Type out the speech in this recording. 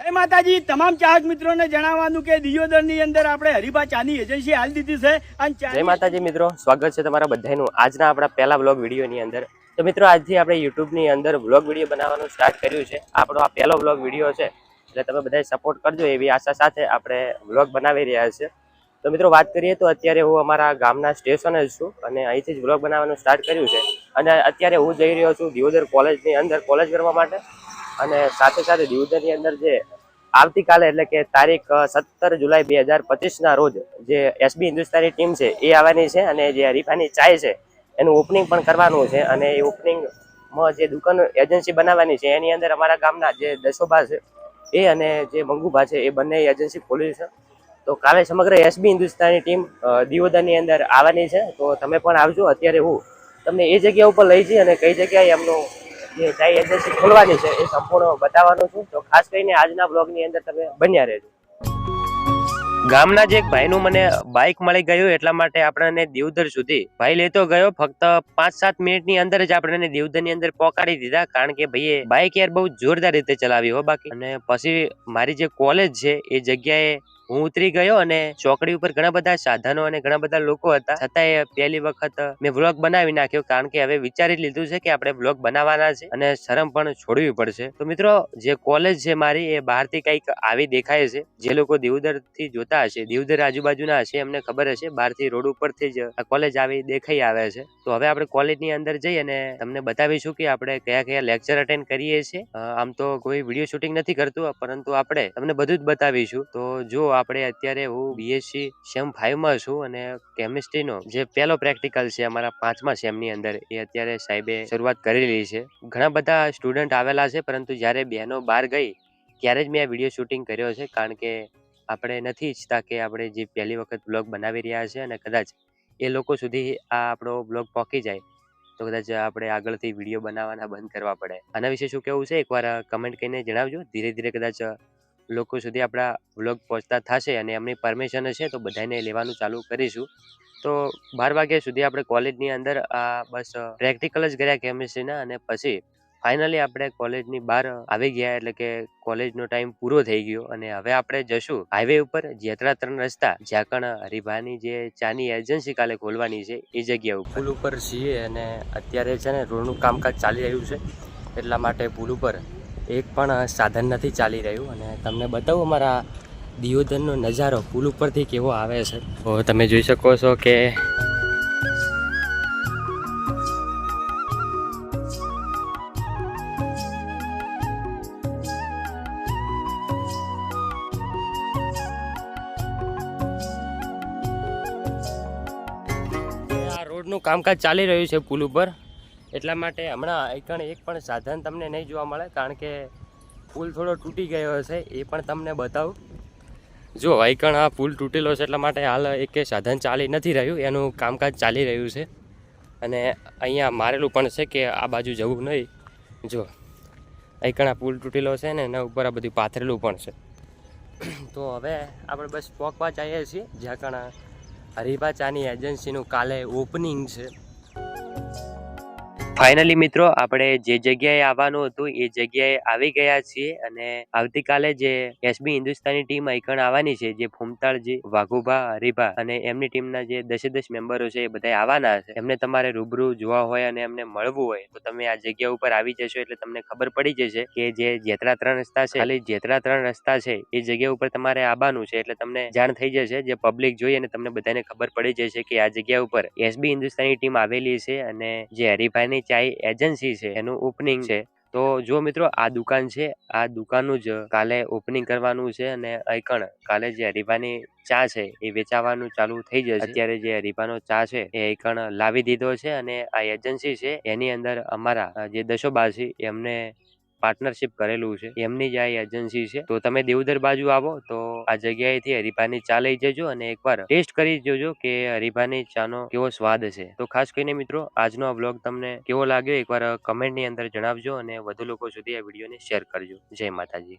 જય માતાજી તમામ ચાહક મિત્રોને જણાવવાનું કે દિયોદરની અંદર આપણે હરિભા ચાની એજન્સી હાલ દીધી છે અને જય માતાજી મિત્રો, સ્વાગત છે તમારા બધાનું આજના આપણા પહેલા બ્લોગ વિડીયોની અંદર। તો મિત્રો આજથી આપણે યુટ્યુબની અંદર બ્લોગ વિડીયો બનાવવાનું સ્ટાર્ટ કર્યું છે। આપણો આ પહેલો બ્લોગ વિડીયો છે એટલે તમે બધાએ સપોર્ટ કરજો એવી આશા સાથે આપણે બ્લોગ બનાવી રહ્યા છે। તો મિત્રો વાત કરીએ તો અત્યારે હું અમારા ગામના સ્ટેશને જ છું અને અહીંથી જ બ્લોગ બનાવવાનું સ્ટાર્ટ કર્યું છે અને અત્યારે હું જઈ રહ્યો છું દિયોદર કોલેજની અંદર કોલેજ કરવા માટે। અને સાથે સાથે દિયોદરની અંદર જે આવતીકાલે એટલે કે તારીખ 17 જુલાઈ 2025 ના રોજ જે એસબી હિન્દુસ્તાની ટીમ છે એ આવવાની છે અને જે હરીફાની ચાય છે એનું ઓપનિંગ પણ કરવાનું છે। અને એ ઓપનિંગમાં જે દુકાન એજન્સી બનાવવાની છે એની અંદર અમારા ગામના જે દશોબા છે એ અને જે મંગુભા છે એ બંને એજન્સી ખોલી છે। તો કાલે સમગ્ર એસબી હિન્દુસ્તાની ટીમ દિયોદરની અંદર આવવાની છે, તો તમે પણ આવજો। અત્યારે હું તમને એ જગ્યા ઉપર લઈ જઈ અને કઈ જગ્યાએ એમનું જે ચાય એજન્સી ખોલવાની છે એ સંપૂર્ણ બતાવવાનું છું। તો ખાસ કરીને આજના બ્લોગની અંદર તમે બન્યા રહેજો। ગામના જે એક ભાઈનું મને બાઇક મળી ગયું એટલા માટે આપણને દિયોદર સુધી ભાઈ લેતો ગયો। ફક્ત 5-7 મિનિટની અંદર જ આપણને દિયોદરની અંદર પહોંચાડી દીધા, કારણ કે ભાઈએ બાઇક યાર બહુ જોરદાર રીતે ચલાવી હો બાકી। અને પછી મારી જે કોલેજ છે એ જગ્યાએ હું ઉતરી ગયો અને ચોકડી ઉપર ઘણા બધા સાધનો અને ઘણા બધા લોકો હતા, છતાંય પહેલી વખત મેં વ્લોગ બનાવી નાખ્યો, કારણ કે હવે વિચારી લીધું છે કે આપણે વ્લોગ બનાવવાના છે અને શરમ પણ છોડવી પડશે। તો મિત્રો જે કોલેજ છે મારી એ બહારથી કંઈક આવી દેખાય છે। જે લોકો દિયોદર થી જોતા હશે, દિયોદર આજુબાજુના હશે, એમને ખબર હશે બહારથી રોડ ઉપરથી જ આ કોલેજ આવી દેખાઈ આવે છે। તો હવે આપણે કોલેજની અંદર જઈ અને તમને બતાવીશું કે આપણે કયા કયા લેક્ચર અટેન્ડ કરીએ છીએ। આમ તો કોઈ વિડીયો શૂટિંગ નથી કરતું, પરંતુ આપણે તમને બધું જ બતાવીશું। તો જો આપણે અત્યારે હું બીએસસી સેમ 5 માં છું અને કેમિસ્ટ્રીનો જે પહેલો પ્રેક્ટિકલ છે અમારા 5મા સેમની અંદર એ અત્યારે સાહેબે શરૂઆત કરેલી છે। ઘણા બધા સ્ટુડન્ટ આવેલા છે, પરંતુ જ્યારે બહેનો બહાર ગઈ ત્યારે જ મેં આ વિડીયો શૂટિંગ કર્યો છે, કારણ કે આપણે નથી ઈચ્છતા કે આપણે જે પહેલી વખત બ્લોગ બનાવી રહ્યા છે અને કદાચ એ લોકો સુધી આ આપણો બ્લોગ પહોંચી જાય તો કદાચ આપણે આગળથી વિડીયો બનાવવાના બંધ કરવા પડે। આના વિશે શું કહેવું છે એકવાર કમેન્ટ કરીને જણાવજો। ધીરે ધીરે કદાચ લોકો સુધી આપણા વ્લોગ પહોંચતા થશે અને એમની પરમિશન હશે તો બધાને લેવાનું ચાલુ કરીશું। તો 12 વાગ્યા સુધી આપણે કોલેજની અંદર આ બસ પ્રેક્ટિકલ જ કર્યા કેમિસ્ટ્રીના, અને પછી ફાઇનલી આપણે કોલેજની બહાર આવી ગયા, એટલે કે કોલેજનો ટાઈમ પૂરો થઈ ગયો અને હવે આપણે જશું હાઈવે ઉપર જેતરા 3 રસ્તા, જ્યાં કણ હરીભાની જે ચાની એજન્સી કાલે ખોલવાની છે એ જગ્યા ઉપર પુલ ઉપર છીએ। અને અત્યારે છે ને રોડનું કામકાજ ચાલી રહ્યું છે, એટલા માટે પુલ ઉપર એક પણ સાધન નથી ચાલી રહ્યું અને તમને બતાવું અમારા દિયોદરનો નજારો પુલ ઉપરથી કેવો આવે છે। તો તમે જોઈ શકો છો કે આ રોડનું કામકાજ ચાલી રહ્યું છે પુલ ઉપર, એટલા માટે હમણાં એક પણ સાધન તમને નહીં જોવા મળે, કારણ કે પુલ થોડો તૂટી ગયો હશે એ પણ તમને બતાવું। જો આઈકણ આ પુલ તૂટેલો છે એટલા માટે હાલ એક સાધન ચાલી નથી રહ્યું, એનું કામકાજ ચાલી રહ્યું છે। અને અહીંયા મારેલું પણ છે કે આ બાજુ જવું નહીં। જો આઈકણ આ પુલ તૂટેલો છે ને એના ઉપર આ બધું પાથરેલું પણ છે। તો હવે આપણે બસ પહોંચવા જઈએ છીએ જ્યાં કણ હરીભા ચાની એજન્સીનું કાલે ઓપનિંગ છે। ફાઇનલી મિત્રો આપણે જે જગ્યાએ આવવાનું હતું એ જગ્યાએ આવી ગયા છીએ અને આવતીકાલે જે એસબી હિન્દુસ્તાની ટીમ આઈકણ આવવાની છે, જે ફૂમતાળજી, વાઘુભા, હરીભા અને એમની ટીમના જે 10 મેમ્બરો છે એ બધા આવવાના છે। એમને તમારે રૂબરૂ જોવા હોય અને એમને મળવું હોય તો તમે આ જગ્યા ઉપર આવી જશો એટલે તમને ખબર પડી જશે કે જે જેતરા 3 રસ્તા છે, ખાલી જેતરા 3 રસ્તા છે એ જગ્યા ઉપર તમારે આવવાનું છે, એટલે તમને જાણ થઈ જશે। જે પબ્લિક જોઈ અને તમને બધાને ખબર પડી જશે કે આ જગ્યા ઉપર એસબી હિન્દુસ્તાની ટીમ આવેલી છે અને જે હરીભાઈની ચાય એજન્સી છે એનું ઓપનિંગ છે। તો જો મિત્રો આ દુકાન છે, આ દુકાનનું જ કાલે ઓપનિંગ કરવાનું છે અને આઈકણ કાલે જે હરીભાની ચા છે એ વેચાવાનું ચાલુ થઈ જશે। અત્યારે જે હરીભાનો ચા છે એ આઈકણ લાવી દીધો છે અને આ એજન્સી છે એની અંદર અમારા જે દશોબા છે એમને પાર્ટનરશિપ કરેલું છે, એમની જ આ એજન્સી છે। તો તમે દિયોદર બાજુ આવો તો આ જગ્યાએથી હરીભાની ચા લઈ જજો અને એકવાર ટેસ્ટ કરી જોજો કે હરીભાની ચાનો કેવો સ્વાદ છે। તો ખાસ કરીને મિત્રો આજનો આ બ્લોગ તમને કેવો લાગ્યો એકવાર કમેન્ટની અંદર જણાવજો અને વધુ લોકો સુધી આ વિડીયોને શેર કરજો। જય માતાજી।